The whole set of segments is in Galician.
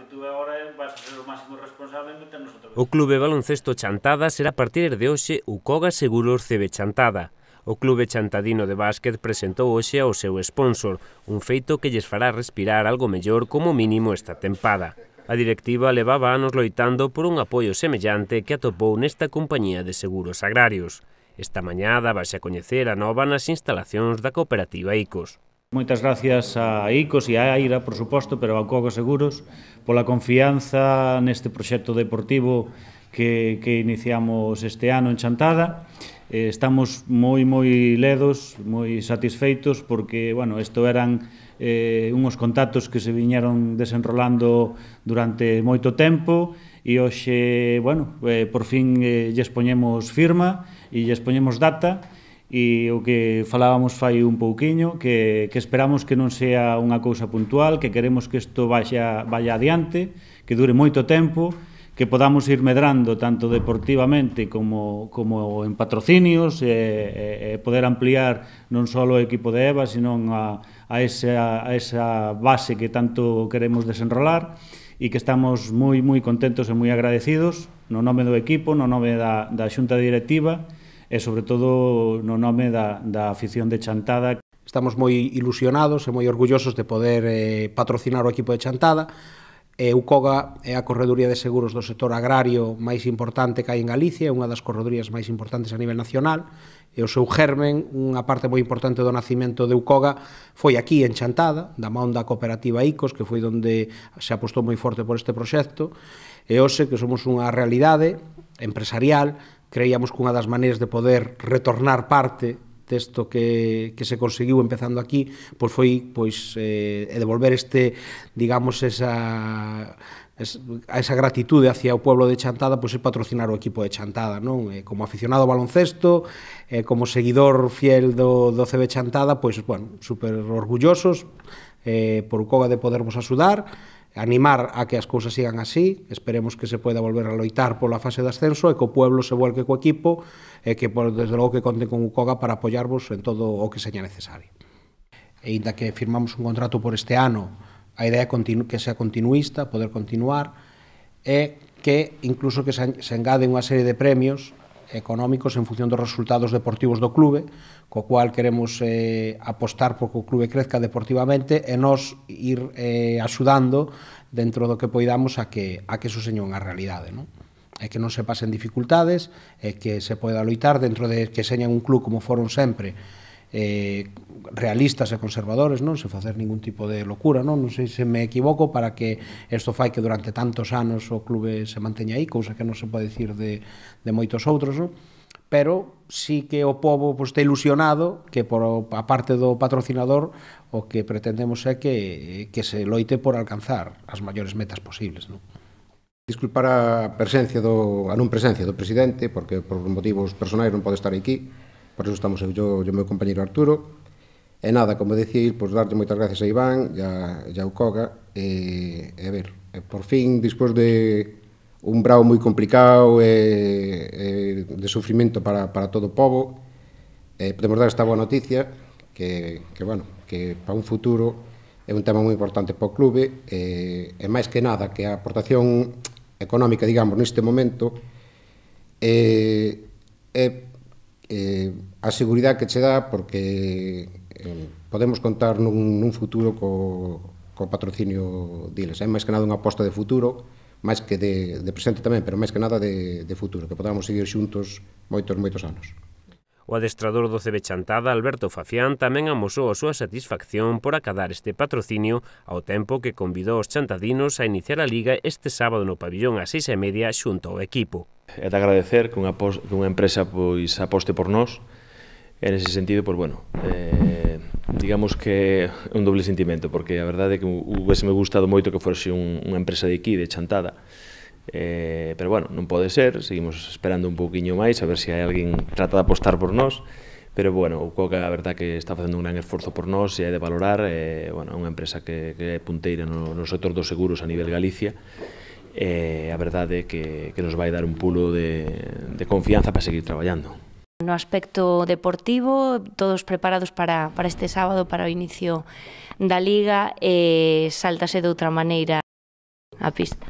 actitud agora vas a ser o máximo responsable en meternos outra vez. O Clube Baloncesto Chantada será a partir de hoxe Ucoga Seguros CB Chantada. O Clube Chantadino de Básquet presentou hoxe ao seu sponsor, un feito que lles fará respirar algo mellor como mínimo esta tempada. A directiva levaba anos loitando por un apoio semellante que atopou nesta compañía de seguros agrarios. Esta mañá dábase a coñecer a nova nas instalacións da cooperativa ICOS. Moitas gracias a ICOS e a AIRA, por suposto, pero a Ucoga Seguros, pola confianza neste proxecto deportivo que iniciamos este ano en Chantada. Estamos moi ledos, moi satisfeitos, porque, bueno, isto eran unhos contactos que se viñeron desenrolando durante moito tempo e hoxe, bueno, por fin lles poñemos firma e lles poñemos data e o que falábamos fai un pouquiño, que esperamos que non sea unha cousa puntual, que queremos que isto vaya adiante, que dure moito tempo, que podamos ir medrando tanto deportivamente como en patrocinios e poder ampliar non só o equipo de EVA, sino a esa base que tanto queremos desenrolar e que estamos moi contentos e moi agradecidos no nome do equipo, no nome da xunta directiva e sobre todo no nome da afición de Chantada. Estamos moi ilusionados e moi orgullosos de poder patrocinar o equipo de Chantada. Ucoga é a correduría de seguros do sector agrario máis importante que hai en Galicia, é unha das corredurías máis importantes a nivel nacional, e o seu germen, unha parte moi importante do nacimento de Ucoga, foi aquí en Chantada, da man da cooperativa ICOS, que foi onde se apostou moi forte por este proxecto, e hoxe que somos unha realidade empresarial, creíamos que unha das maneiras de poder retornar parte desto que se conseguiu empezando aquí, pois foi devolver digamos, esa gratitude hacia o pueblo de Chantada, pois é patrocinar o equipo de Chantada, non? Como aficionado ao baloncesto, como seguidor fiel do CB Chantada, pois, bueno, super orgullosos por Ucoga de podervos axudar, animar a que as cousas sigan así, esperemos que se poida volver a loitar pola fase de ascenso e que o pueblo se vuelque co equipo e que, desde logo, que conten con Ucoga para apoyarvos en todo o que seña necesario. E inda que firmamos un contrato por este ano, a idea é que sea continuista, poder continuar, e que incluso que se engaden unha serie de premios económicos en función dos resultados deportivos do clube, co cual queremos apostar por que o clube crezca deportivamente e nos ir axudando dentro do que poidamos a que eso seña unha realidade, non? E que non se pasen dificultades, e que se poida loitar dentro de que señan un club como foron sempre, realistas e conservadores, non se facer ningún tipo de locura, non sei se me equivoco, para que isto fai que durante tantos anos o clube se manteña aí, cousa que non se pode dicir de moitos outros, non? Pero sí que o pobo está ilusionado que por a parte do patrocinador o que pretendemos é que se loite por alcanzar as maiores metas posibles, non? Disculpar a non presencia do presidente, porque por motivos personais non pode estar aquí, por eso estamos eu e o meu compañeiro Arturo. E nada, como decía, pois darlle moitas gracias a Iván e a Ucoga, e a ver, por fin, despois de un brao moi complicado e de sufrimento para todo o pobo, podemos dar esta boa noticia, que para un futuro é un tema moi importante para o clube, e máis que nada, que a aportación económica, digamos, neste momento, é a seguridade que che dá, porque podemos contar nun futuro co patrocinio deles. É máis que nada unha aposta de futuro, máis que de presente tamén, pero máis que nada de futuro, que podamos seguir xuntos moitos anos. O adestrador do CB Chantada, Alberto Fafián, tamén amosou a súa satisfacción por acadar este patrocinio ao tempo que convidou os chantadinos a iniciar a Liga este sábado no pabillón ás 6:30 xunto ao equipo. É de agradecer que unha empresa aposte por nós, e nese sentido, digamos que é un doble sentimento, porque a verdade é que me gustado moito que fose unha empresa de aquí, de Chantada, pero bueno, non pode ser, seguimos esperando un pouquiño máis, a ver se hai alguén que trata de apostar por nós, pero bueno, o Ucoga a verdade que está facendo un gran esforzo por nós e é de valorar, é unha empresa que é punteira no sector dos seguros a nivel Galicia, e a verdade é que nos vai dar un pulo de confianza para seguir traballando. No aspecto deportivo, todos preparados para este sábado, para o inicio da Liga, e sáltase de outra maneira. a pista.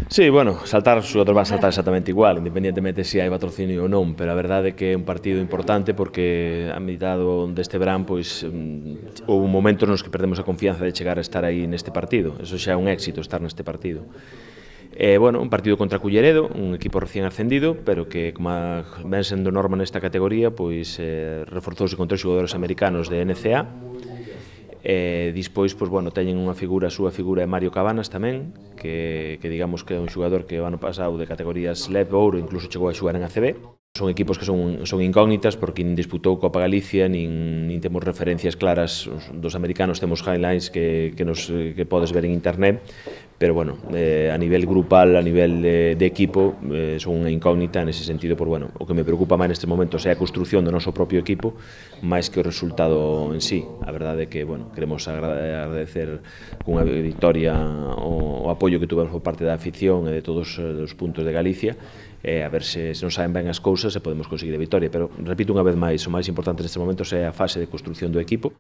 Sí, bueno, saltar, os xogadores van saltar exactamente igual, independientemente se hai patrocinio ou non, pero a verdade é que é un partido importante porque a mitad deste verán pois houve momentos nos que perdemos a confianza de chegar a estar aí neste partido, eso xa é un éxito estar neste partido. Bueno, un partido contra Culleredo, un equipo recién ascendido, pero que, como ven sendo norma nesta categoría, pois reforzouse con 3 xogadores americanos de NCA. Dispois, pois, bueno, teñen unha figura, a súa figura é Mario Cabanas tamén, que digamos que é un xogador que o ano pasado de categorías LEP Ouro incluso chegou a xogar en ACB. Son equipos que son incógnitas porque nin disputou Copa Galicia, nin temos referencias claras dos americanos, temos highlights que podes ver en internet, pero bueno, a nivel grupal, a nivel de equipo, son unha incógnita nese sentido, por bueno, o que me preocupa máis nestes momentos é a construción do noso propio equipo, máis que o resultado en sí. A verdade é que, bueno, queremos agradecer cunha victoria o apoio que tuvemos por parte da afición e de todos os puntos de Galicia, a ver se non saen ben as cousas e podemos conseguir a victoria, pero repito unha vez máis, o máis importante nestes momentos é a fase de construción do equipo.